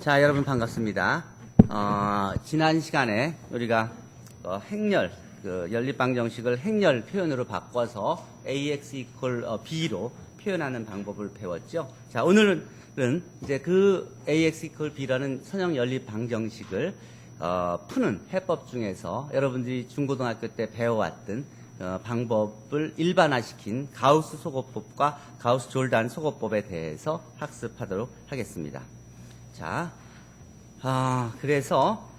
자, 여러분 반갑습니다. 지난 시간에 우리가 행렬, 연립방정식을 행렬 표현으로 바꿔서 ax equal b로 표현하는 방법을 배웠죠. 자, 오늘은 이제 그 ax equal b라는 선형 연립방정식을 푸는 해법 중에서 여러분들이 중고등학교 때 배워왔던 방법을 일반화시킨 가우스 소거법과 가우스 졸단 소거법에 대해서 학습하도록 하겠습니다. 자, 그래서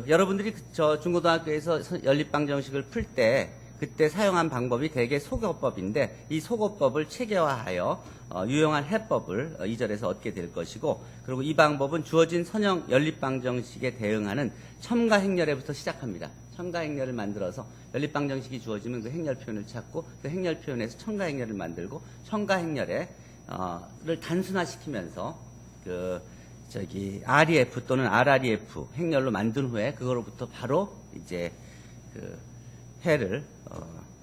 여러분들이 저 중고등학교에서 연립방정식을 풀 때 그때 사용한 방법이 대개 소거법인데 이 소거법을 체계화하여 유용한 해법을 2절에서 얻게 될 것이고, 그리고 이 방법은 주어진 선형 연립방정식에 대응하는 첨가 행렬에부터 시작합니다. 첨가 행렬을 만들어서 연립방정식이 주어지면 그 행렬 표현을 찾고 그 행렬 표현에서 첨가 행렬을 만들고 첨가 행렬을 단순화시키면서 REF 또는 RREF 행렬로 만든 후에 그거로부터 바로 이제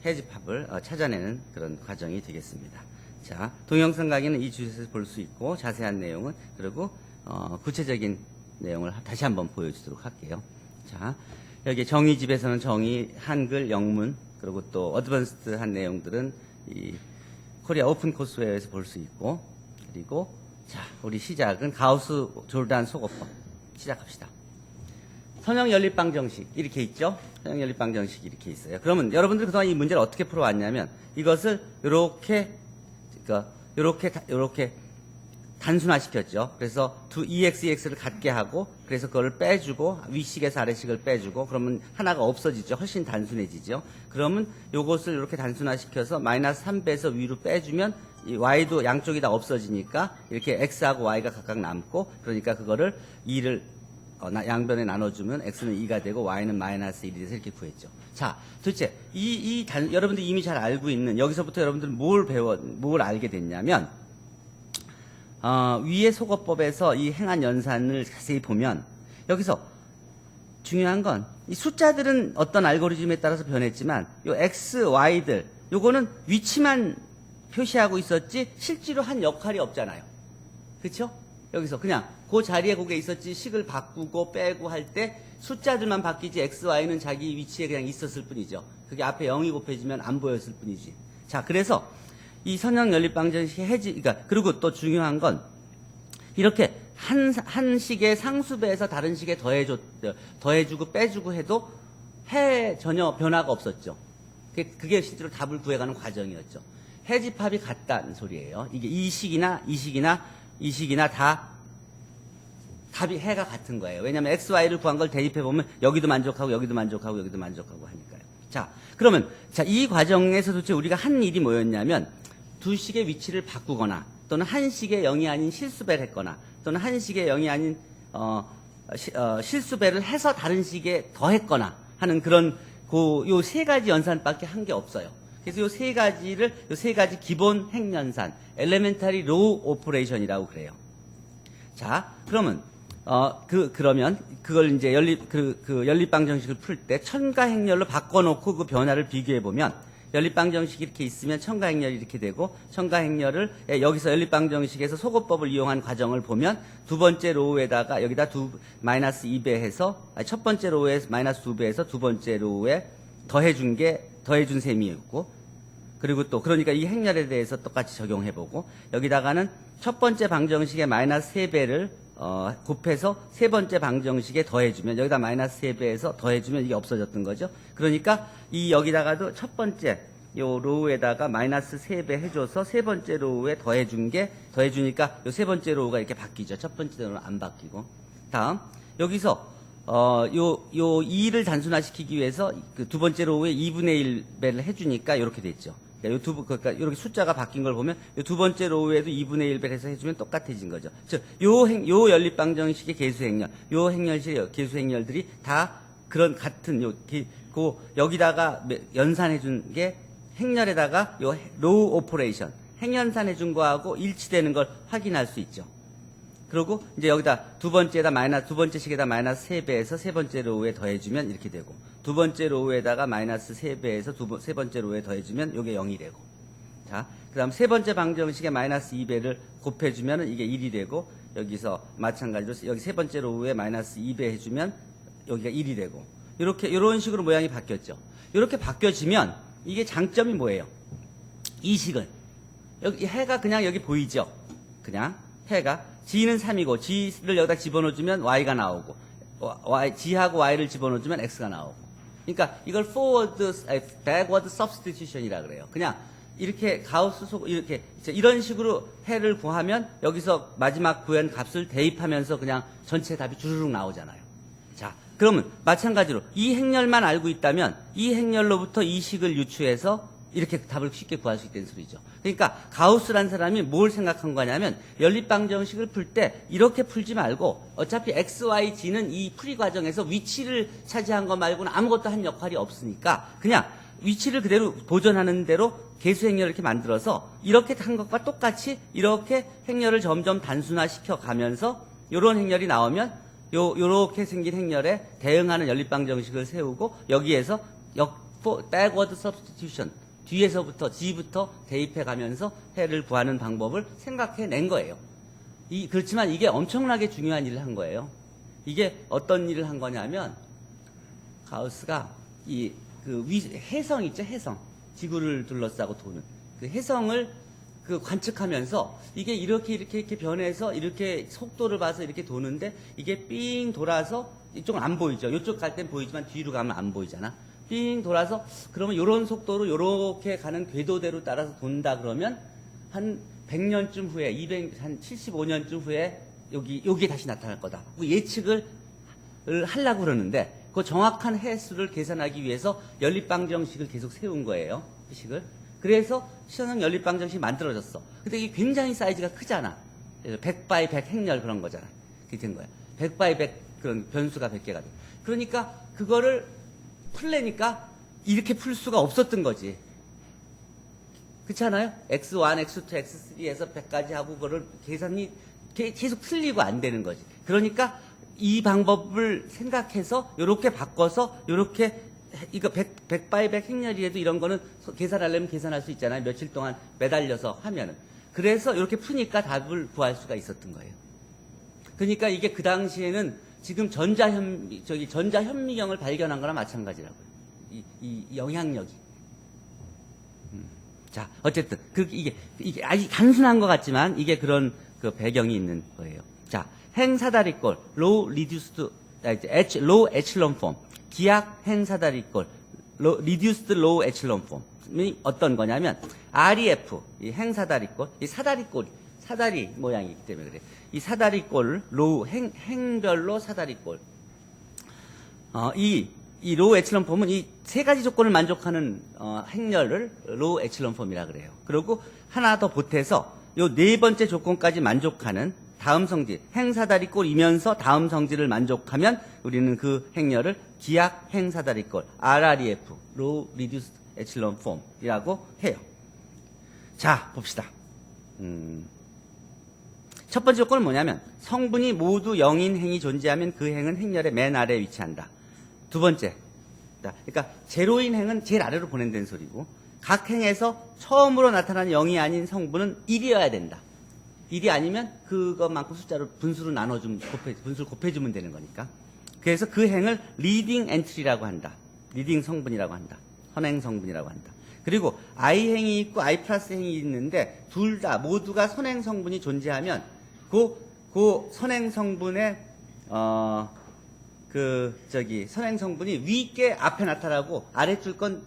해집합을 찾아내는 그런 과정이 되겠습니다. 자, 동영상 강의는 이 주제에서 볼 수 있고 자세한 내용은 그리고 구체적인 내용을 다시 한번 보여주도록 할게요. 자, 여기 정의집에서는 정의, 한글, 영문, 그리고 또 어드밴스드한 내용들은 이 코리아 오픈 코스웨어에서 볼 수 있고, 그리고 자, 우리 시작은 가우스 졸단 소거법 시작합시다. 선형 연립방정식 이렇게 있죠? 선형 연립방정식 이렇게 있어요. 그러면 여러분들 그동안 이 문제를 어떻게 풀어왔냐면 이것을 이렇게 단순화시켰죠. 그래서 EX, EX를 같게 하고 그래서 그걸 빼주고 위식에서 아래식을 빼주고 그러면 하나가 없어지죠. 훨씬 단순해지죠. 그러면 요것을 이렇게 단순화시켜서 마이너스 3배에서 위로 빼주면 이 y도 양쪽이 다 없어지니까 이렇게 x하고 y가 각각 남고, 그러니까 그거를 2를 양변에 나눠주면 x는 2가 되고 y는 마이너스 1이 돼서 이렇게 구했죠. 자, 도대체 여러분들이 이미 잘 알고 있는 여기서부터 여러분들은 뭘 알게 됐냐면 위의 소거법에서 이 행한 연산을 자세히 보면 여기서 중요한 건 이 숫자들은 어떤 알고리즘에 따라서 변했지만 요 x, y들 요거는 위치만 표시하고 있었지 실제로 한 역할이 없잖아요. 그렇죠? 여기서 그냥 그 자리에 그게 있었지 식을 바꾸고 빼고 할 때 숫자들만 바뀌지 x, y는 자기 위치에 그냥 있었을 뿐이죠. 그게 앞에 0이 곱해지면 안 보였을 뿐이지. 자, 그래서 이 선형 연립방정식의 그러니까 그리고 또 중요한 건 이렇게 한 식의 상수배에서 다른 식에 더해주고 빼주고 해도 전혀 변화가 없었죠. 그게 실제로 답을 구해가는 과정이었죠. 해집합이 같다는 소리예요. 이게 이 식이나 다 답이 해가 같은 거예요. 왜냐하면 x, y를 구한 걸 대입해보면 여기도 만족하고 여기도 만족하고 여기도 만족하고 하니까요. 자, 그러면 이 과정에서 도대체 우리가 한 일이 뭐였냐면 두 식의 위치를 바꾸거나 또는 한 식의 0이 아닌 실수배를 했거나 또는 한 식의 0이 아닌 실수배를 해서 다른 식에 더했거나 하는 그런 요 세 가지 연산밖에 한 게 없어요. 그래서 요 세 가지 기본 행연산, elementary row operation이라고 그래요. 자, 그러면 그러면 그걸 이제 연립방정식을 풀 때 첨가 행렬로 바꿔놓고 그 변화를 비교해 보면 연립방정식이 이렇게 있으면 첨가 행렬이 이렇게 되고, 첨가 행렬을 여기서 연립방정식에서 소거법을 이용한 과정을 보면 두 번째 로우에다가 여기다 마이너스 2배 해서 첫 번째 로우에 마이너스 2배 해서 두 번째 로우에 더해준 셈이었고, 그리고 또 그러니까 이 행렬에 대해서 똑같이 적용해보고 여기다가는 첫 번째 방정식에 마이너스 3배를 곱해서 세 번째 방정식에 더해주면 여기다 마이너스 3배에서 더해주면 이게 없어졌던 거죠. 그러니까 여기다가도 첫 번째 요 로우에다가 마이너스 3배 해줘서 세 번째 로우에 더해주니까 요 세 번째 로우가 이렇게 바뀌죠. 첫 번째 로우는 안 바뀌고. 다음 여기서 요 2를 단순화시키기 위해서 그 두 번째 로우에 2분의 1배를 해주니까 이렇게 됐죠. 그러니까 이렇게 숫자가 바뀐 걸 보면 요 두 번째 로우에도 2분의 1배를 해서 해주면 똑같아진 거죠. 즉, 요 연립방정식의 개수행렬, 요 행렬식 개수행렬들이 다 그런 같은 여기다가 연산해준 게 행렬에다가 요 로우 오퍼레이션, 행연산해준 거하고 일치되는 걸 확인할 수 있죠. 그리고 이제 여기다 두 번째 식에다 마이너스 3배에서 세 번째 로우에 더해주면 이렇게 되고, 두 번째 로우에다가 마이너스 3배에서 세 번째 로우에 더해주면 요게 0이 되고. 자, 그 다음 세 번째 방정식에 마이너스 2배를 곱해주면 이게 1이 되고, 여기서 마찬가지로 여기 세 번째 로우에 마이너스 2배 해주면 여기가 1이 되고, 이런 식으로 모양이 바뀌었죠. 이렇게 바뀌어지면 이게 장점이 뭐예요? 이 식은 여기 해가 그냥 여기 보이죠? 그냥 해가 g는 3이고 g를 여기다 집어넣어주면 y가 나오고 g하고 y를 집어넣어주면 x가 나오고. 그러니까 이걸 backward substitution이라 그래요. 그냥 이렇게 가우스 속 이렇게 이런 식으로 해를 구하면 여기서 마지막 구한 값을 대입하면서 그냥 전체 답이 주르륵 나오잖아요. 자, 그러면 마찬가지로 이 행렬만 알고 있다면 이 행렬로부터 이 식을 유추해서 이렇게 답을 쉽게 구할 수 있다는 소리죠. 그러니까 가우스란 사람이 뭘 생각한 거냐면 연립방정식을 풀 때 이렇게 풀지 말고 어차피 x, y, g는 이 풀이 과정에서 위치를 차지한 것 말고는 아무것도 한 역할이 없으니까 그냥 위치를 그대로 보존하는 대로 개수 행렬을 이렇게 만들어서 이렇게 한 것과 똑같이 이렇게 행렬을 점점 단순화시켜 가면서 이런 행렬이 나오면 요렇게 생긴 행렬에 대응하는 연립방정식을 세우고 여기에서 backward substitution 뒤에서부터 g부터 대입해 가면서 해를 구하는 방법을 생각해 낸 거예요. 그렇지만 이게 엄청나게 중요한 일을 한 거예요. 이게 어떤 일을 한 거냐면 가우스가 해성 있죠, 해성. 지구를 둘러싸고 도는 그 해성을 관측하면서 이게 이렇게 변해서 이렇게 속도를 봐서 이렇게 도는데 이게 삥 돌아서 이쪽은 안 보이죠. 이쪽 갈 땐 보이지만 뒤로 가면 안 보이잖아. 삥 돌아서 그러면 이런 속도로 이렇게 가는 궤도대로 따라서 돈다 그러면 한 100년쯤 후에 한 75년쯤 후에 여기 다시 나타날 거다. 예측을 하려고 그러는데 그 정확한 해수를 계산하기 위해서 연립방정식을 계속 세운 거예요. 그 식을. 그래서 시원한 연립방정식이 만들어졌어. 근데 이게 굉장히 사이즈가 크잖아. 100 x 100 행렬 그런 거잖아. 그게 된 거야. 100 x 100 그런 변수가 100개가 돼. 그러니까 그거를 풀래니까 이렇게 풀 수가 없었던 거지. 그렇지 않아요? x1, x2, x3에서 100까지 하고 그거를 계산이 계속 틀리고 안 되는 거지. 그러니까 이 방법을 생각해서 이렇게 바꿔서 이렇게 이거 100 x 100 행렬이라도 이런 거는 계산하려면 계산할 수 있잖아요. 며칠 동안 매달려서 하면은. 그래서 이렇게 푸니까 답을 구할 수가 있었던 거예요. 그러니까 이게 그 당시에는 지금 전자현미경을 발견한 거랑 마찬가지라고요. 이 영향력이. 자, 어쨌든 이게 아주 단순한 것 같지만 이게 그런 그 배경이 있는 거예요. 자, 행사다리꼴 low echelon form 기약 행사다리꼴 reduced low echelon form이 어떤 거냐면 REF 이 행사다리꼴 이 사다리 모양이기 때문에 그래. 이 사다리꼴 로우 행별로 사다리꼴 이 로우 에첼론 폼은 이 세 가지 조건을 만족하는 행렬을 로우 에첼론 폼이라 그래요. 그리고 하나 더 보태서 요 네 번째 조건까지 만족하는 다음 성질 행사다리꼴이면서 다음 성질을 만족하면 우리는 그 행렬을 기약 행사다리꼴 RREF 로우 리듀스드 에첼론 폼이라고 해요. 자, 봅시다. 첫 번째 조건은 뭐냐면 성분이 모두 0인 행이 존재하면 그 행은 행렬의 맨 아래에 위치한다. 두 번째, 그러니까 제로인 행은 제일 아래로 보낸다는 소리고 각 행에서 처음으로 나타나는 0이 아닌 성분은 1이어야 된다. 1이 아니면 그것만큼 숫자로 분수를 나눠주면 분수를 곱해주면 되는 거니까. 그래서 그 행을 리딩 엔트리라고 한다. 리딩 성분이라고 한다. 선행 성분이라고 한다. 그리고 I 행이 있고 I 플러스 행이 있는데 둘 다 모두가 선행 성분이 존재하면 그 선행 성분의 선행 성분이 위께 앞에 나타나고 아래줄 건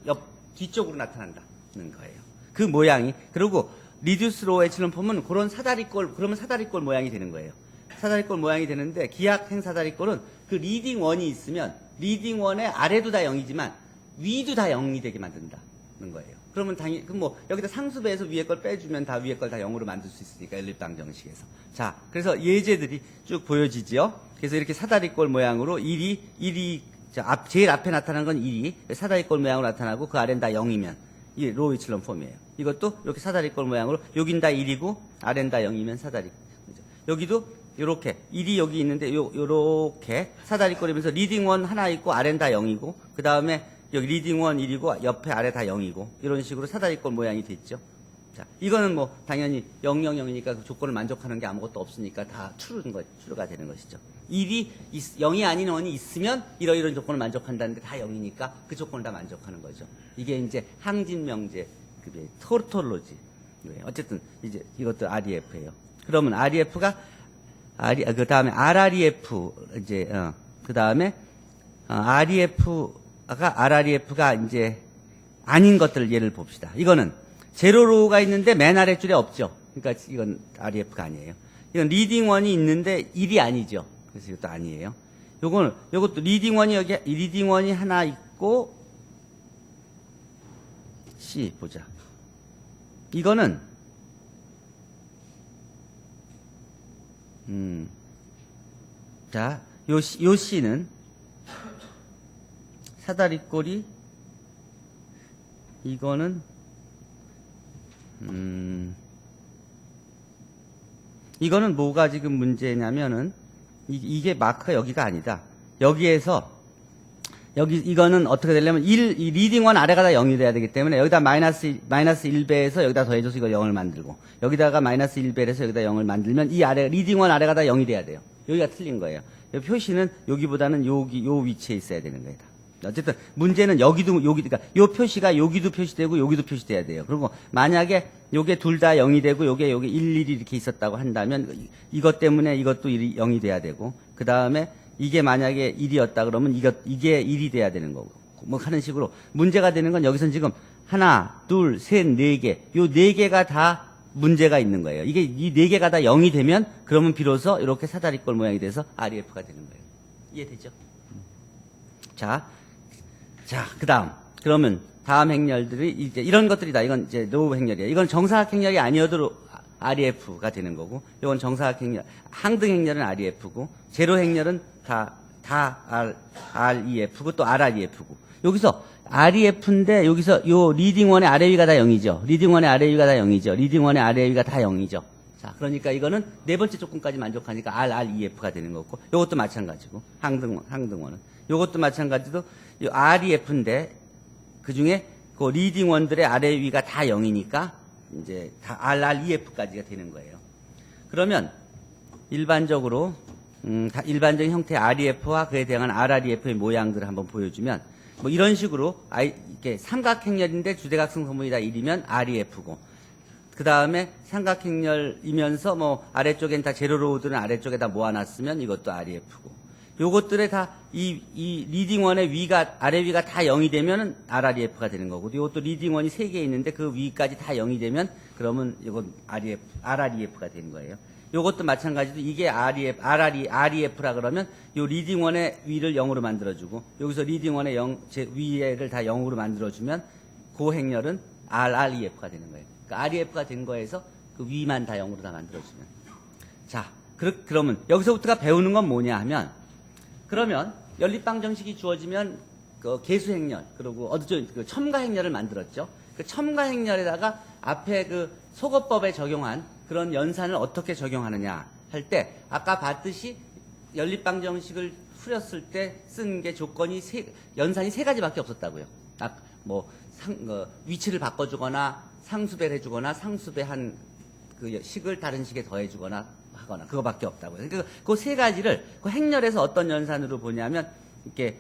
뒤쪽으로 나타난다는 거예요. 그 모양이. 그리고 리듀스 로우 에첼론 폼은 그러면 사다리꼴 모양이 되는 거예요. 사다리꼴 모양이 되는데 기약 행 사다리꼴은 그 리딩 원이 있으면 리딩 원의 아래도 다 0이지만 위도 다 0이 되게 만든다는 거예요. 그러면 당연히 여기다 상수배에서 위에 걸 빼주면 다 위에 걸 다 0으로 만들 수 있으니까 연립방정식에서. 자, 그래서 예제들이 쭉 보여지지요. 그래서 이렇게 사다리꼴 모양으로 제일 앞에 나타나는 건 1이 사다리꼴 모양으로 나타나고 그 아래는 다 0이면 이게 로우 에첼론 폼이에요. 이것도 이렇게 사다리꼴 모양으로 여긴 다 1이고 아래는 다 0이면 사다리. 여기도 요렇게 1이 여기 있는데 요렇게 사다리꼴이면서 리딩 원 하나 있고 아래는 다 0이고 그다음에 여기 리딩 원 1이고 옆에 아래 다 0이고 이런 식으로 사다리꼴 모양이 됐죠. 자, 이거는 뭐 당연히 000이니까 그 조건을 만족하는 게 아무것도 없으니까 다 true가 되는 것이죠. 1이 0이 아닌 원이 있으면 이런 조건을 만족한다는데 다 0이니까 그 조건을 다 만족하는 거죠. 이게 이제 항진명제, 토톨로지. 어쨌든 이제 이것도 REF예요. 그러면 REF가 그 다음에 RREF 이제 그 다음에 RREF가 이제 아닌 것들 예를 봅시다. 이거는 제로로우가 있는데 맨 아랫줄에 없죠. 그러니까 이건 REF가 아니에요. 이건 리딩원이 있는데 1이 아니죠. 그래서 이것도 아니에요. 요것도 리딩원이 하나 있고 C 보자. 이거는 자, 요 C는 사다리꼴이 이거는 이거는 뭐가 지금 문제냐면은 이게 마크가 여기가 아니다. 여기에서 이거는 어떻게 되려면 이 리딩1 아래가 다 0이 돼야 되기 때문에 여기다 마이너스 1배에서 여기다 더해줘서 이거 0을 만들고 여기다가 마이너스 1배에서 여기다 0을 만들면 이 리딩1 아래가 다 0이 돼야 돼요. 여기가 틀린 거예요. 표시는 여기보다는 요 위치에 있어야 되는 거예요. 어쨌든 문제는 그러니까 요 표시가 여기도 표시되고 여기도 표시돼야 돼요. 그리고 만약에 요게 둘 다 0이 되고 요게 1, 1이 이렇게 있었다고 한다면 이것 때문에 이것도 0이 돼야 되고 그 다음에 이게 만약에 1이었다 그러면 이게 1이 돼야 되는 거고 뭐 하는 식으로 문제가 되는 건 여기선 지금 하나, 둘, 셋, 네 개 요 네 개가 다 문제가 있는 거예요. 이게 이 네 개가 다 0이 되면 그러면 비로소 이렇게 사다리꼴 모양이 돼서 REF가 되는 거예요. 이해되죠? 자, 그러면 다음 행렬들이 이제 이런 것들이다. 이건 이제 노후 행렬이에요. 이건 정사각 행렬이 아니어도 REF가 되는 거고, 이건 정사각 행렬, 항등 행렬은 REF고, 제로 행렬은 다 REF고 또 RREF고. 여기서 REF인데 여기서 요 리딩1의 아래 위가 다 0이죠. 리딩1의 아래 위가 다 0이죠. 리딩1의 아래 위가 다 0이죠. 자, 그러니까 이거는 네 번째 조건까지 만족하니까 RREF가 되는 거고, 요것도 마찬가지고, 항등원은. 요것도 마찬가지로 요 REF인데 그 중에 그 리딩원들의 아래 위가 다 0이니까 이제 다 RREF까지가 되는 거예요. 그러면 일반적으로 일반적인 형태의 REF와 그에 대한 RREF의 모양들을 한번 보여주면 뭐 이런 식으로 이렇게 삼각행렬인데 주대각성 소문이 다 1이면 REF고 그 다음에 삼각행렬이면서 뭐 아래쪽엔 다 제로로우들은 아래쪽에다 모아놨으면 이것도 REF고 요것들에 다 이 리딩원의 위가 아래 위가 다 0이 되면 RREF가 되는 거고 이것도 리딩원이 3개 있는데 그 위까지 다 0이 되면 그러면 이건 RREF가 되는 거예요. 요것도 마찬가지로 이게 REF라 그러면 요 리딩원의 위를 0으로 만들어주고 여기서 리딩원의 위를 다 0으로 만들어주면 그 행렬은 RREF가 되는 거예요. 그러니까 REF가 된 거에서 그 위만 다 0으로 다 만들어주면. 자, 그러면 여기서부터가 배우는 건 뭐냐 하면 그러면 연립방 정식이 주어지면 그 개수 행렬 그리고 그 첨가 행렬을 만들었죠. 그 첨가 행렬에다가 앞에 그 소거법에 적용한 그런 연산을 어떻게 적용하느냐 할 때 아까 봤듯이 연립방 정식을 풀었을 때 쓴 게 조건이 연산이 3가지밖에 없었다고요. 위치를 바꿔주거나 상수배를 해주거나 상수배 한 그 식을 다른 식에 더해주거나 하거나 그거밖에 없다고요. 그러니까 그 3가지를 그 행렬에서 어떤 연산으로 보냐면 이렇게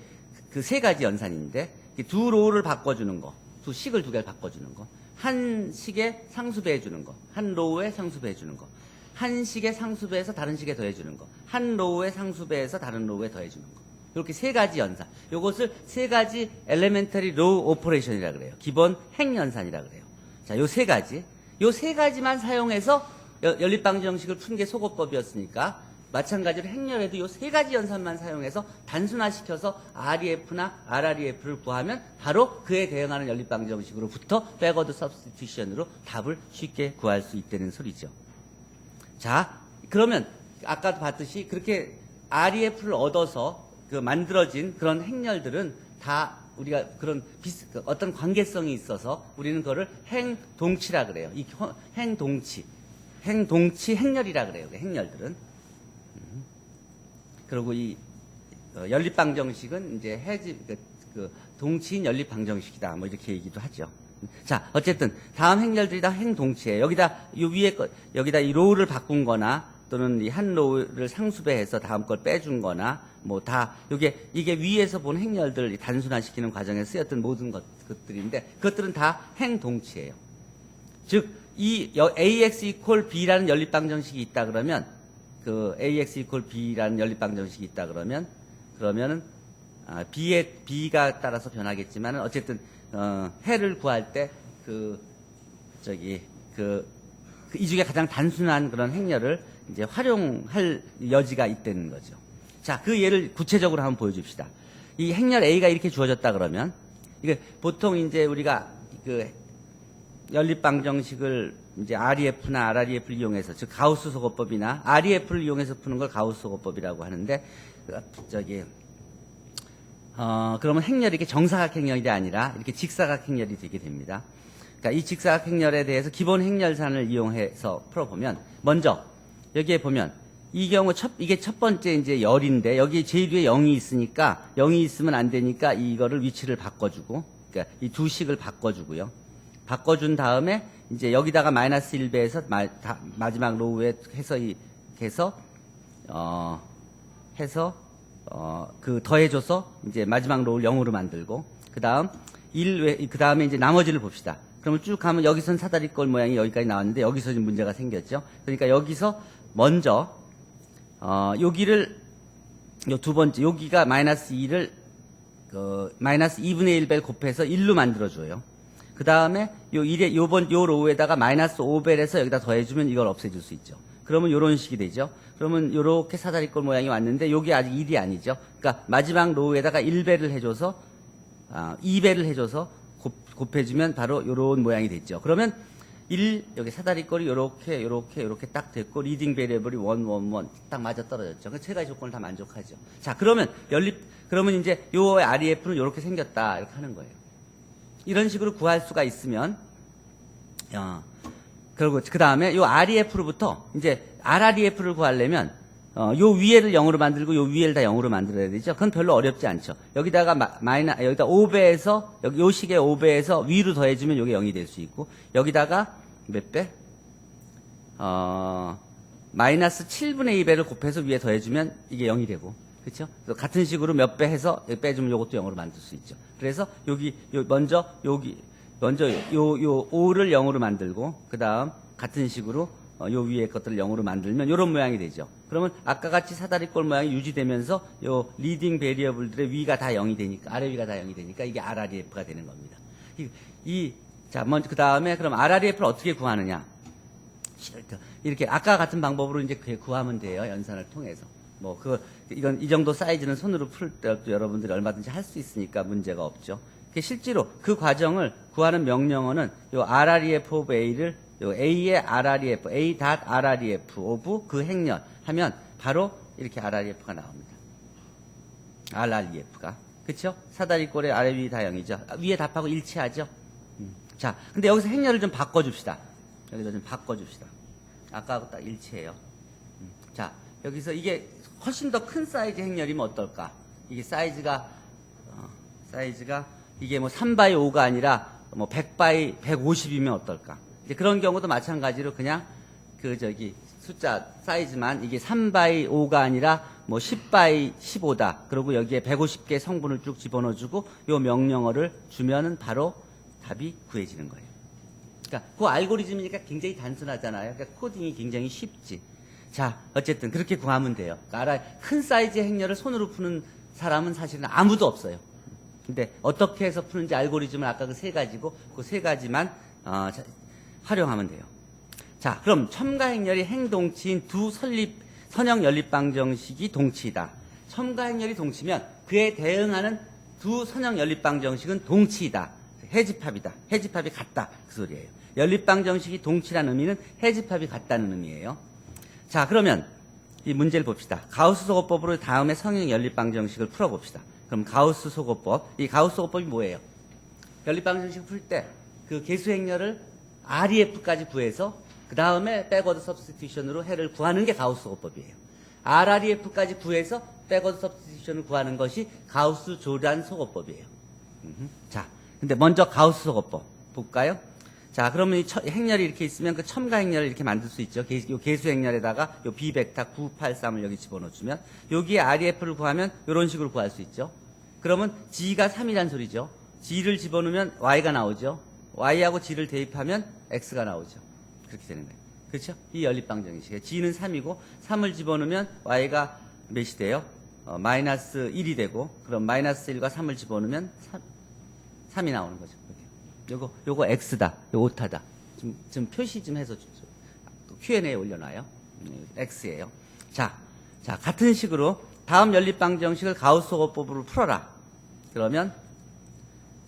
그 3가지 연산인데 두 로우를 바꿔주는 거, 두 식을 2개를 바꿔주는 거, 한 식에 상수배해주는 거, 한 로우에 상수배해주는 거, 한 식에 상수배해서 다른 식에 더해주는 거, 한 로우에 상수배해서 다른 로우에 더해주는 거. 이렇게 3가지 연산. 요것을 3가지 엘레멘터리 로우 오퍼레이션이라 그래요. 기본 행연산이라 그래요. 자, 요 3가지. 요 3가지만 사용해서 연립방 정식을 푼 게 소거법이었으니까 마찬가지로 행렬에도 요 3가지 연산만 사용해서 단순화시켜서 REF나 RREF를 구하면 바로 그에 대응하는 연립방 정식으로부터 백워드 서브스티튜션으로 답을 쉽게 구할 수 있다는 소리죠. 자, 그러면 아까도 봤듯이 그렇게 REF를 얻어서 그 만들어진 그런 행렬들은 다 우리가 그런 어떤 관계성이 있어서 우리는 그거를 행동치라 그래요. 이 행동치 행렬이라 그래요. 행렬들은. 그리고 이 연립방정식은 이제 동치인 연립방정식이다. 뭐 이렇게 얘기도 하죠. 자, 어쨌든 다음 행렬들이 다 행동치예요. 여기다 요 위에 거 여기다 이 로우를 바꾼 거나 또는 이 한 로우를 상수배해서 다음 걸 빼준 거나 뭐 다 이게 위에서 본 행렬들 단순화시키는 과정에 쓰였던 모든 것들인데 그것들은 다 행동치예요. 즉 이 AX 이퀄 B라는 연립방정식이 있다 그러면 그 AX 이퀄 B라는 연립방정식이 있다 그러면은 B가 따라서 변하겠지만은 어쨌든 해를 구할 때 이 중에 가장 단순한 그런 행렬을 이제 활용할 여지가 있다는 거죠. 자, 그 예를 구체적으로 한번 보여줍시다. 이 행렬 A가 이렇게 주어졌다 그러면 이게 보통 이제 우리가 그 연립방정식을 이제 REF나 RREF를 이용해서 즉 가우스 소거법이나 REF를 이용해서 푸는 걸 가우스 소거법이라고 하는데 그러면 행렬이 이렇게 정사각 행렬이 아니라 이렇게 직사각 행렬이 되게 됩니다. 그러니까 이 직사각 행렬에 대해서 기본 행렬산을 이용해서 풀어보면 먼저 여기에 보면 이 경우 이게 첫 번째 이제 열인데 여기 제일 위에 0이 있으니까 0이 있으면 안 되니까 이거를 위치를 바꿔주고 그러니까 이 두 식을 바꿔주고요. 바꿔준 다음에 이제 여기다가 마이너스 1배에서 마지막 로우에 해서 더해줘서 이제 마지막 로우를 0으로 만들고 그 다음에 이제 나머지를 봅시다. 그러면 쭉 가면 여기선 사다리꼴 모양이 여기까지 나왔는데 여기서 지금 문제가 생겼죠. 그러니까 여기서 먼저 여기를 요 두 번째 여기가 마이너스 2를 마이너스 2분의 1벨 곱해서 1로 만들어줘요. 그 다음에 요 로우에다가 마이너스 5벨에서 여기다 더해주면 이걸 없애줄 수 있죠. 그러면 요런 식이 되죠. 그러면 요렇게 사다리꼴 모양이 왔는데 요게 아직 1이 아니죠. 그러니까 마지막 로우에다가 1배를 해줘서 2배를 해줘서 곱해주면 바로 요런 모양이 됐죠. 그러면 여기 사다리꼴이 요렇게 딱 됐고 리딩 베리어블이 1, 1, 1 딱 맞아 떨어졌죠. 그 세 가지 조건을 다 만족하죠. 자, 그러면 이제 요 REF는 요렇게 생겼다 이렇게 하는 거예요. 이런 식으로 구할 수가 있으면 그리고 그 다음에 요 REF로부터 이제 RREF를 구하려면 요 위에를 0으로 만들고 요 위에를 다 0으로 만들어야 되죠. 그건 별로 어렵지 않죠. 여기다가 여기다 5배에서 요 식의 5배에서 위로 더해주면 요게 0이 될 수 있고 여기다가 몇 배? 마이너스 7분의 2배를 곱해서 위에 더해주면 이게 0이 되고 그렇죠? 같은 식으로 몇 배 해서 빼주면 요것도 0으로 만들 수 있죠. 그래서 먼저 요 5를 0으로 만들고 그다음 같은 식으로 요 위에 것들을 0으로 만들면 요런 모양이 되죠. 그러면 아까 같이 사다리꼴 모양이 유지되면서 요 리딩 베리어블들의 위가 다 0이 되니까 아래 위가 다 0이 되니까 이게 RREF가 되는 겁니다. 자, 먼저 그다음에 그럼 RREF를 어떻게 구하느냐? 이렇게 아까 같은 방법으로 이제 구하면 돼요. 연산을 통해서. 이 정도 사이즈는 손으로 풀 때도 여러분들이 얼마든지 할 수 있으니까 문제가 없죠. 실제로 그 과정을 구하는 명령어는 요 RREF of A를 요 A의 RREF, A.RREF of 그 행렬 하면 바로 이렇게 RREF가 나옵니다. RREF가. 그쵸? 사다리꼴의 아래 위 다 0이죠. 위에 답하고 일치하죠? 자, 근데 여기서 행렬을 좀 바꿔줍시다. 여기서 좀 바꿔줍시다. 아까하고 딱 일치해요. 자, 여기서 이게 훨씬 더 큰 사이즈 행렬이면 어떨까? 이게 사이즈가 이게 뭐 3x 5가 아니라 뭐 100x 150이면 어떨까? 이제 그런 경우도 마찬가지로 그냥 숫자 사이즈만 이게 3x 5가 아니라 뭐 10x 15다. 그리고 여기에 150개 성분을 쭉 집어넣어주고 요 명령어를 주면은 바로 답이 구해지는 거예요. 그러니까 그 알고리즘이니까 굉장히 단순하잖아요. 그러니까 코딩이 굉장히 쉽지. 자, 어쨌든 그렇게 구하면 돼요. 그러니까 큰 사이즈의 행렬을 손으로 푸는 사람은 사실은 아무도 없어요. 근데 어떻게 해서 푸는지 알고리즘은 아까 그 세 가지고 그 세 가지만 활용하면 돼요. 자, 그럼 첨가 행렬이 행동치인 두 선형 연립방정식이 동치이다. 첨가 행렬이 동치면 그에 대응하는 두 선형 연립방정식은 동치이다. 해집합이다. 해집합이 같다. 그 소리예요. 연립방정식이 동치라는 의미는 해집합이 같다는 의미예요. 자, 그러면 이 문제를 봅시다. 가우스 소거법으로 다음에 성형 연립방정식을 풀어봅시다. 그럼 가우스 소거법. 이 가우스 소거법이 뭐예요? 연립방정식 풀 때 그 개수 행렬을 REF까지 구해서 그 다음에 백워드 서브스티튜션으로 해를 구하는 게 가우스 소거법이에요. RREF까지 구해서 백워드 서브스티튜션을 구하는 것이 가우스 조단 소거법이에요. 자, 근데 먼저 가우스 소거법. 볼까요? 자, 그러면 이 행렬이 이렇게 있으면 그 첨가 행렬을 이렇게 만들 수 있죠. 요 개수 행렬에다가 요 B 벡터 983을 여기 집어넣어주면 여기에 REF를 구하면 이런 식으로 구할 수 있죠. 그러면 G가 3이란 소리죠. G를 집어넣으면 Y가 나오죠. Y하고 G를 대입하면 X가 나오죠. 그렇게 되는 거예요. 그렇죠? 이 연립방정식이에요. G는 3이고 3을 집어넣으면 Y가 몇이 돼요? 마이너스 1이 되고 그럼 마이너스 1과 3을 집어넣으면 3이 나오는 거죠. 이렇게. 요거 X다. 요 오타다. 좀 표시 좀 해서 Q&A에 올려놔요. X예요. 자, 같은 식으로 다음 연립방정식을 가우스-호거법으로 풀어라. 그러면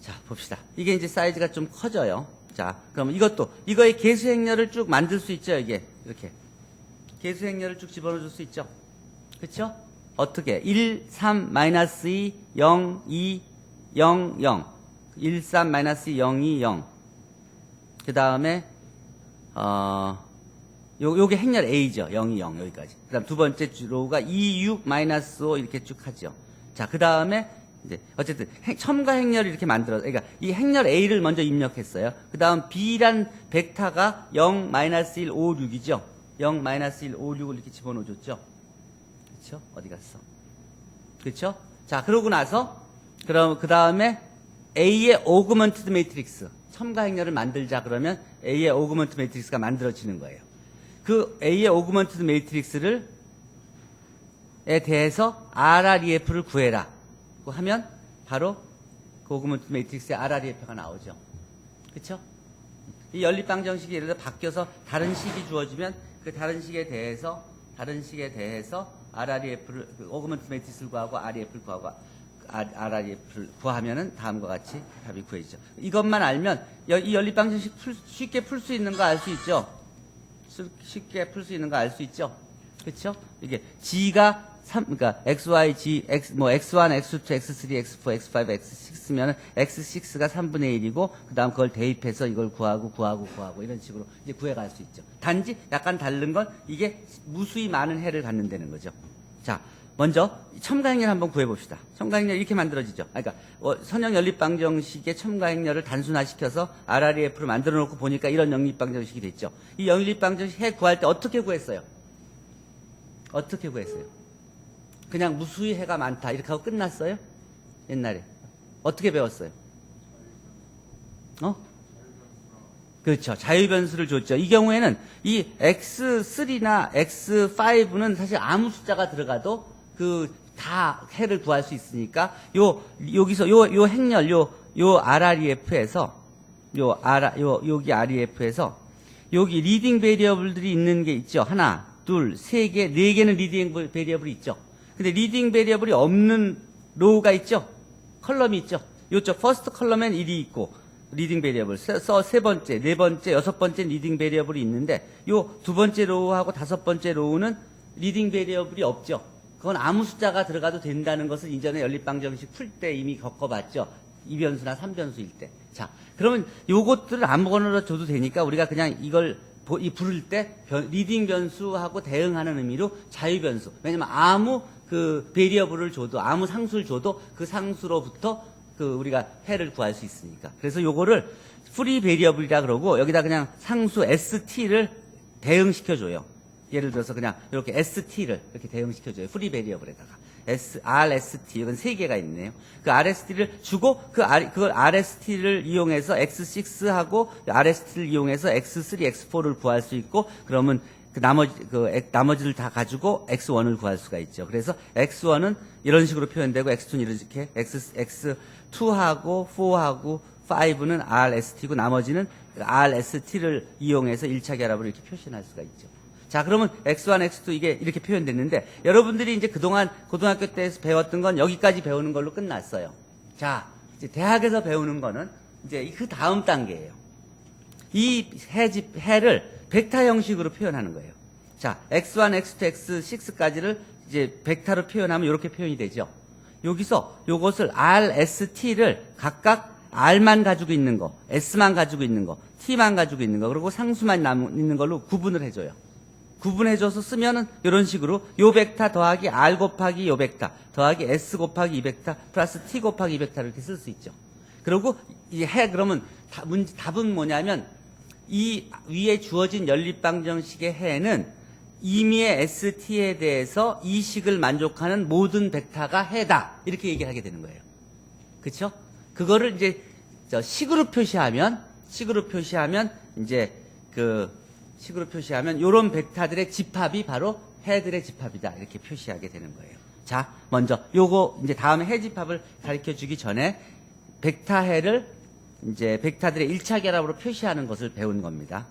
자, 봅시다. 이게 이제 사이즈가 좀 커져요. 자, 그럼 이거의 개수 행렬을 쭉 만들 수 있죠, 이게. 이렇게. 개수 행렬을 쭉 집어넣어 줄 수 있죠. 그쵸? 어떻게? 1, 3, 마이너스 2, 0, 2, 0, 0. 1, 3, 마이너스 2, 0, 2, 0. 그 다음에, 요게 행렬 A죠. 0, 2, 0. 여기까지. 그 다음 두 번째 로우가 2, 6, 마이너스 5 이렇게 쭉 하죠. 자, 그 다음에, 이제, 어쨌든, 첨가 행렬을 이렇게 만들어서, 그러니까 이 행렬 A를 먼저 입력했어요. 그 다음 B란 벡터가 0, 마이너스 1, 5, 6이죠. 0, 마이너스 1, 5, 6을 이렇게 집어넣어줬죠. 그쵸? 어디 갔어? 그쵸? 자, 그러고 나서, 그럼, 그 다음에 A의 오그먼트드 매트릭스. 첨가 행렬을 만들자 그러면 A의 오그먼트 매트릭스가 만들어지는 거예요. 그 A의 오그먼트드 매트릭스를 에 대해서 RREF를 구해라. 하면 바로 그 오그먼트 매트릭스의 RREF가 나오죠. 그렇죠? 이 연립방정식이 예를 들어 바뀌어서 다른 식이 주어지면 그 다른 식에 대해서 RREF를 오그먼트 매트릭스를 구하고 REF를 구하고 RREF를 구하면은 다음과 같이 답이 구해지죠. 이것만 알면 이 연립방정식 쉽게 풀 수 있는 거 알 수 있죠. 쉽게 풀 수 있는 거 알 수 있죠. 그렇죠? 이게 G가 3, 그러니까 XY, G, X1, X2, X3, X4, X5, X6면 X6가 3분의 1이고, 그 다음 그걸 대입해서 이걸 구하고, 이런 식으로 이제 구해갈 수 있죠. 단지 약간 다른 건 이게 무수히 많은 해를 갖는다는 거죠. 자, 먼저 첨가행렬 한번 구해봅시다. 첨가행렬 이렇게 만들어지죠. 그러니까 선형 연립방정식의 첨가행렬을 단순화시켜서 RREF를 만들어 놓고 보니까 이런 연립방정식이 됐죠. 이 연립방정식 해 구할 때 어떻게 구했어요? 그냥 무수히 해가 많다 이렇게 하고 끝났어요? 옛날에 어떻게 배웠어요? 그렇죠. 자유변수를 줬죠. 이 경우에는 이 X3나 X5는 사실 아무 숫자가 들어가도 다 해를 구할 수 있으니까 여기서 요 행렬 요 RREF에서 여기 REF에서 여기 리딩 베리어블들이 있는 게 있죠. 하나, 둘, 세 개, 네 개는 리딩 베리어블이 있죠. 근데 리딩 베리어블이 없는 로우가 있죠. 컬럼이 있죠. 요쪽 퍼스트 컬럼엔 1이 있고 리딩 베리어블 세 번째, 네 번째, 여섯 번째 리딩 베리어블이 있는데 요 두 번째 로우하고 다섯 번째 로우는 리딩 베리어블이 없죠. 그건 아무 숫자가 들어가도 된다는 것을 이전에 연립방정식 풀 때 이미 겪어봤죠. 2변수나 3변수일 때. 자, 그러면 요것들을 아무거나 줘도 되니까 우리가 그냥 이걸 부를 때 리딩 변수하고 대응하는 의미로 자유 변수. 왜냐면 아무 베리어블을 줘도 아무 상수를 줘도 그 상수로부터 우리가 해를 구할 수 있으니까. 그래서 요거를 프리 베리어블이라 그러고 여기다 그냥 상수 ST를 대응시켜줘요. 예를 들어서 그냥 이렇게 ST를 이렇게 대응시켜줘요. 프리 베리어블에다가. RST, 이건 세 개가 있네요. 그 RST를 주고, 그걸 RST를 이용해서 X6하고 RST를 이용해서 X3, X4를 구할 수 있고, 그러면 나머지를 다 가지고 X1을 구할 수가 있죠. 그래서 X1은 이런 식으로 표현되고, X2는 이렇게, X2하고 4하고 5는 RST고, 나머지는 RST를 이용해서 1차 결합을 이렇게 표시할 수가 있죠. 자, 그러면 X1, X2 이게 이렇게 표현됐는데 여러분들이 이제 그동안 고등학교 때에서 배웠던 건 여기까지 배우는 걸로 끝났어요. 자, 이제 대학에서 배우는 거는 이제 그 다음 단계예요. 이 해를 벡터 형식으로 표현하는 거예요. 자, X1, X2, X6까지를 이제 벡터로 표현하면 이렇게 표현이 되죠. 여기서 요것을 RST를 각각 R만 가지고 있는 거, S만 가지고 있는 거, T만 가지고 있는 거, 그리고 상수만 있는 걸로 구분을 해줘요. 구분해줘서 쓰면은 이런 식으로 요 벡터 더하기 R 곱하기 요 벡터 더하기 S 곱하기 이 벡터 플러스 T 곱하기 이 벡터를 이렇게 쓸 수 있죠. 그리고 그러면 답은 뭐냐면 이 위에 주어진 연립방정식의 해는 임의의 ST에 대해서 이 식을 만족하는 모든 벡터가 해다. 이렇게 얘기를 하게 되는 거예요. 그쵸? 그거를 이제 식으로 표시하면 요런 벡터들의 집합이 바로 해들의 집합이다. 이렇게 표시하게 되는 거예요. 자, 먼저 요거 이제 다음에 해 집합을 가르쳐 주기 전에 벡터 해를 이제 벡터들의 1차 결합으로 표시하는 것을 배운 겁니다.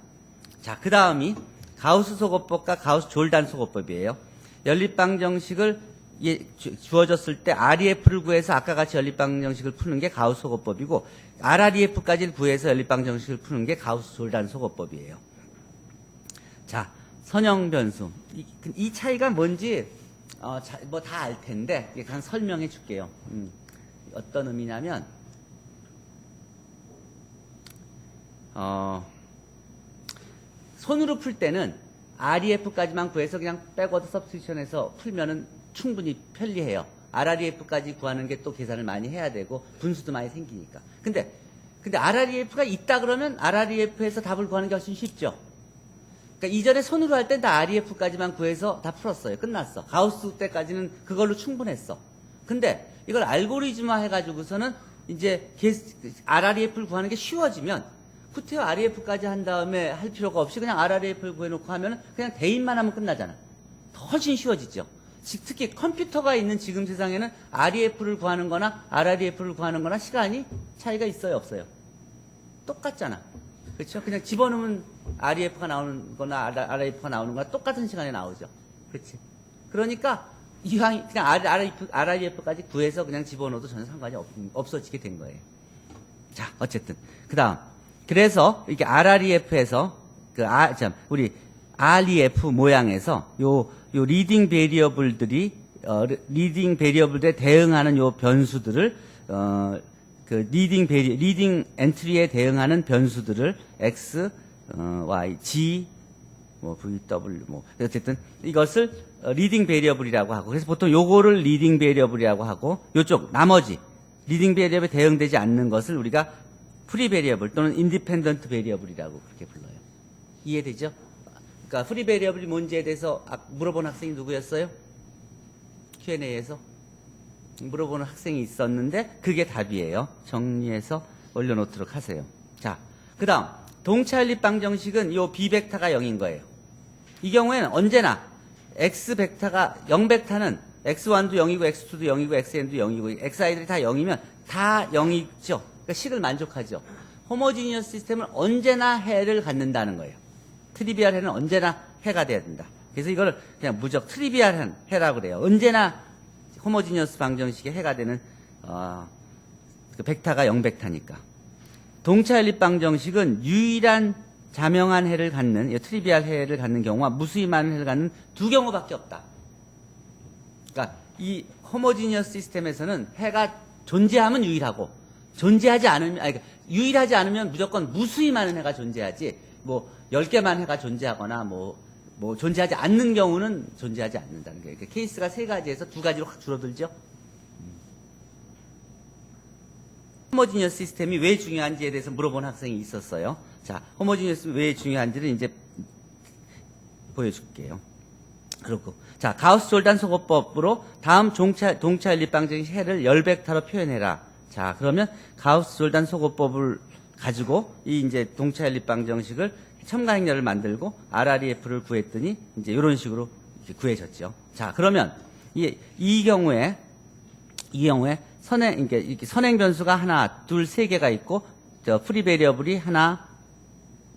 자, 그 다음이 가우스 소거법과 가우스 졸단 소거법이에요. 연립방정식을 주어졌을 때 REF를 구해서 아까 같이 연립방정식을 푸는 게 가우스 소거법이고 RREF까지를 구해서 연립방정식을 푸는 게 가우스 졸단 소거법이에요. 자, 선형 변수. 이 차이가 뭔지 뭐 다 알 텐데 그냥 설명해 줄게요. 어떤 의미냐면 손으로 풀 때는 REF까지만 구해서 그냥 백워드 서브스티션해서 풀면은 충분히 편리해요. RREF까지 구하는 게 또 계산을 많이 해야 되고 분수도 많이 생기니까. 근데 RREF가 있다 그러면 RREF에서 답을 구하는 게 훨씬 쉽죠. 그러니까 이전에 손으로 할 땐 다 REF까지만 구해서 다 풀었어요. 끝났어. 가우스 때까지는 그걸로 충분했어. 근데 이걸 알고리즘화 해가지고서는 이제 RREF를 구하는 게 쉬워지면 구태여 REF까지 한 다음에 할 필요가 없이 그냥 RREF를 구해놓고 하면 그냥 대입만 하면 끝나잖아. 훨씬 쉬워지죠. 특히 컴퓨터가 있는 지금 세상에는 REF를 구하는 거나 RREF를 구하는 거나 시간이 차이가 있어요, 없어요? 똑같잖아. 그렇죠? 그냥 집어넣으면 REF가 나오는 거나 RREF가 나오는 거나 똑같은 시간에 나오죠. 그렇지? 그러니까 이왕 그냥 RREF까지 구해서 그냥 집어넣어도 전혀 상관이 없어지게 된 거예요. 자, 어쨌든 그다음 그래서 이렇게 RREF에서 우리 REF 모양에서 요 리딩 베리어블들이 리딩 베리어블에 대응하는 요 변수들을 리딩 엔트리에 대응하는 변수들을 x, y, g, v, w 어쨌든 이것을 리딩 베리어블이라고 하고 그래서 보통 요거를 리딩 베리어블이라고 하고 요쪽 나머지 리딩 베리어블에 대응되지 않는 것을 우리가 프리 베리어블 또는 인디펜던트 베리어블이라고 그렇게 불러요. 이해되죠? 그러니까 프리 베리어블이 뭔지에 대해서 물어본 학생이 누구였어요? Q&A에서 물어보는 학생이 있었는데 그게 답이에요. 정리해서 올려놓도록 하세요. 자, 그 다음 동차연립방정식은 요 B벡터가 0인 거예요. 이 경우에는 언제나 X벡터가 0벡터는 X1도 0이고 X2도 0이고 XN도 0이고 XI들이 다 0이면 다 0이죠. 그러니까 식을 만족하죠. 호모지니어스 시스템은 언제나 해를 갖는다는 거예요. 트리비얼 해는 언제나 해가 돼야 된다. 그래서 이걸 그냥 무적 트리비얼 해라고 그래요. 언제나 호모지니어스 방정식의 해가 되는 그 벡터가 0벡터니까. 동차연립 방정식은 유일한 자명한 해를 갖는 트리비얼 해를 갖는 경우와 무수히 많은 해를 갖는 두 경우밖에 없다. 그러니까 이 호모지니어스 시스템에서는 해가 존재하면 유일하고 존재하지 않으면 그러니까 유일하지 않으면 무조건 무수히 많은 해가 존재하지 뭐 10개만 해가 존재하거나 뭐 존재하지 않는 경우는 존재하지 않는다는 거예요. 그러니까 케이스가 세 가지에서 두 가지로 확 줄어들죠. 호모지니어스 시스템이 왜 중요한지에 대해서 물어본 학생이 있었어요. 자, 호모지니어스 왜 중요한지를 이제 보여줄게요. 그렇고, 자, 가우스 졸단 소거법으로 다음 동차연립방정식 해를 열벡터로 표현해라. 자, 그러면 가우스 졸단 소거법을 가지고 이 이제 동차연립방정식을 첨가행렬을 만들고 RREF를 구했더니 이제 이런 식으로 구해졌죠. 자, 그러면 이 경우에 이렇게 선행 변수가 하나, 둘, 세 개가 있고 프리 베리어블이 하나,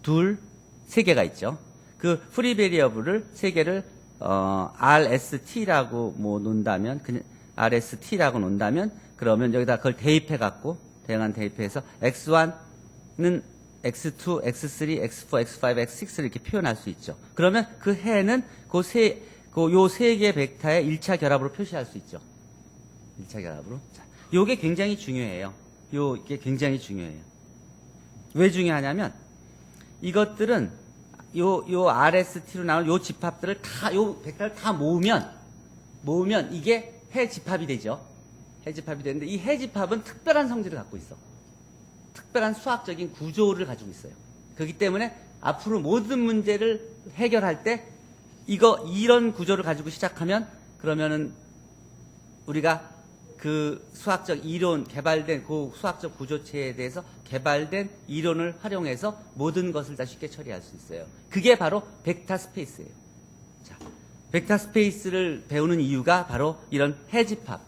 둘, 세 개가 있죠. 그 프리 베리어블을 세 개를 RST라고 놓는다면 RST라고 놓는다면 그러면 여기다 그걸 대입해 갖고 대입해서 X1는 X2, X3, X4, X5, X6를 이렇게 표현할 수 있죠. 그러면 그 해는 요 세 개 벡터의 1차 결합으로 표시할 수 있죠. 1차 결합으로. 자, 요게 굉장히 중요해요. 요게 굉장히 중요해요. 왜 중요하냐면 이것들은 요 RST로 나온 요 집합들을 요 벡터를 다 모으면 이게 해 집합이 되죠. 해 집합이 되는데 이 해 집합은 특별한 성질을 갖고 있어. 특별한 수학적인 구조를 가지고 있어요. 그렇기 때문에 앞으로 모든 문제를 해결할 때 이런 구조를 가지고 시작하면 그러면은 우리가 그 수학적 이론 개발된 그 수학적 구조체에 대해서 개발된 이론을 활용해서 모든 것을 다 쉽게 처리할 수 있어요. 그게 바로 벡터 스페이스예요. 자, 벡터 스페이스를 배우는 이유가 바로 이런 해집합,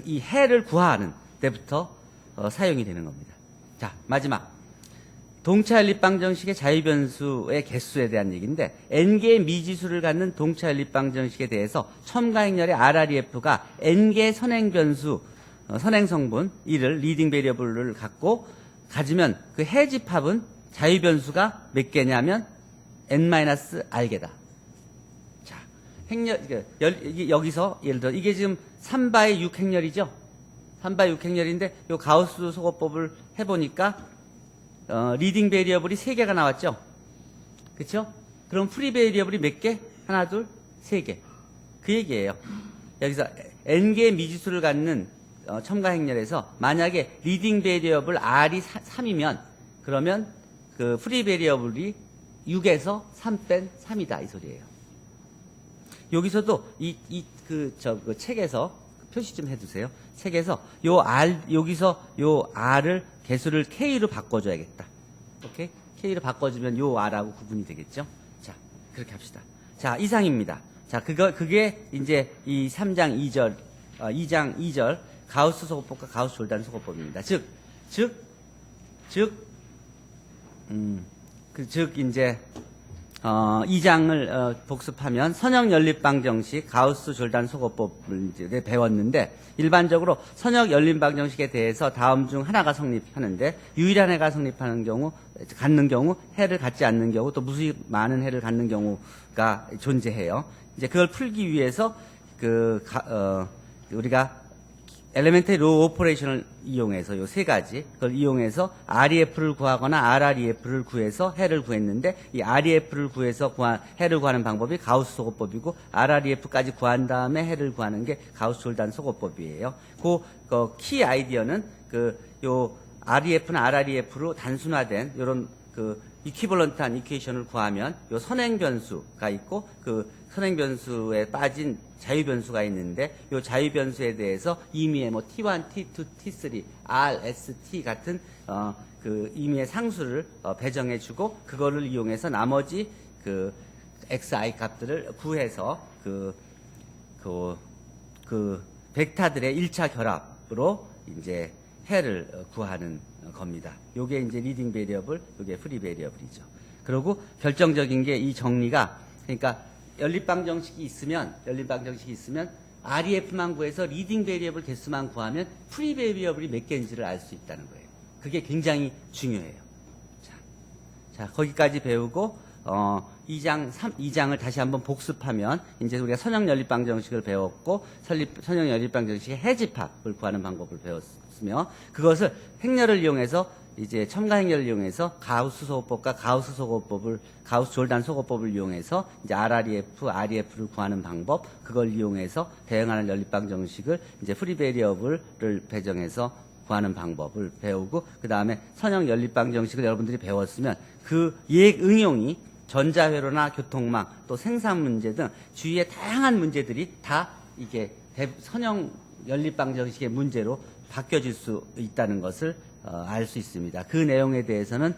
이 해를 구하는 때부터 사용이 되는 겁니다. 자, 마지막. 동차연립방정식의 자유변수의 개수에 대한 얘기인데 n개의 미지수를 갖는 동차연립방정식에 대해서 첨가행렬의 RREF가 n개의 선행변수, 선행성분 이를 리딩 베리어블을 가지면 그 해집합은 자유변수가 몇 개냐면 n-r개다. 자, 여기서 예를 들어 이게 지금 3바의 6행렬이죠? 3바의 6행렬인데 요 가우스 소거법을 해보니까 리딩 베리어블이 3개가 나왔죠? 그쵸? 그럼 프리 베리어블이 몇 개? 하나, 둘, 3개. 그 얘기예요. 여기서 n개의 미지수를 갖는 첨가 행렬에서 만약에 리딩 베리어블 r이 3이면 그러면 그 프리 베리어블이 6에서 3 뺀 3이다 이 소리예요. 여기서도 그 책에서 표시 좀 해두세요. 책에서 여기서 요 r을 개수를 k로 바꿔줘야겠다. 오케이? k로 바꿔주면 요 r하고 구분이 되겠죠? 자, 그렇게 합시다. 자, 이상입니다. 자, 그게 이제 이 3장 2장 2절 가우스 소거법과 가우스 졸단 소거법입니다. 이제 2장을 복습하면 선형 연립방정식 가우스 졸단 소거법을 이제 배웠는데 일반적으로 선형 연립방정식에 대해서 다음 중 하나가 성립하는데 유일한 해가 성립하는 경우 갖는 경우 해를 갖지 않는 경우 또 무수히 많은 해를 갖는 경우가 존재해요. 이제 그걸 풀기 위해서 우리가 엘레멘터리 로우 오퍼레이션을 이용해서 요 세 가지 그걸 이용해서 REF를 구하거나 RREF를 구해서 해를 구했는데 이 REF를 구해서 해를 구하는 방법이 가우스 소거법이고 RREF까지 구한 다음에 해를 구하는 게 가우스 졸단 소거법이에요. 그 키 아이디어는 요 REF나 RREF로 단순화된 요런 이퀴벌런트한 이퀘이션을 구하면 요 선행 변수가 있고 그 선행 변수에 빠진 자유 변수가 있는데 요 자유 변수에 대해서 임의의 뭐 T1, T2, T3, R, S, T 같은 그 임의의 상수를 배정해 주고 그거를 이용해서 나머지 그 XI 값들을 구해서 그 벡터들의 1차 결합으로 이제 해를 구하는 겁니다. 요게 이제 리딩 베리어블, 요게 프리 베리어블이죠. 그리고 결정적인 게 이 정리가 그러니까 연립방정식이 있으면 REF만 구해서 리딩 베리어블 개수만 구하면 프리 베리어블이 몇 개인지를 알 수 있다는 거예요. 그게 굉장히 중요해요. 자, 거기까지 배우고 2장을 다시 한번 복습하면 이제 우리가 선형 연립방정식을 배웠고 선형 연립방정식의 해집합을 구하는 방법을 배웠으며 그것을 행렬을 이용해서 이제 첨가 행렬을 이용해서 가우스 소거법과 가우스 졸단 소거법을 이용해서 이제 RREF, REF를 구하는 방법 그걸 이용해서 대응하는 연립방정식을 이제 프리 베리어블을 배정해서 구하는 방법을 배우고 그 다음에 선형 연립방정식을 여러분들이 배웠으면 그 응용이 전자회로나 교통망 또 생산 문제 등 주위의 다양한 문제들이 다 이게 선형 연립방정식의 문제로 바뀌어질 수 있다는 것을 알 수 있습니다. 그 내용에 대해서는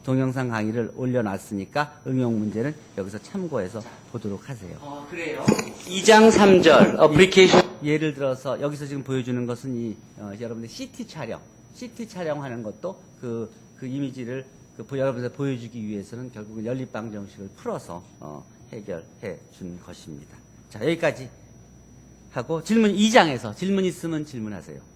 동영상 강의를 올려놨으니까 응용 문제는 여기서 참고해서 보도록 하세요. 그래요? 2장 3절 어플리케이션 예를 들어서 여기서 지금 보여주는 것은 여러분들 CT 촬영하는 것도 그 이미지를 여러분들 보여주기 위해서는 결국은 연립방정식을 풀어서 해결해 준 것입니다. 자, 여기까지 하고 질문 2장에서 질문 있으면 질문하세요.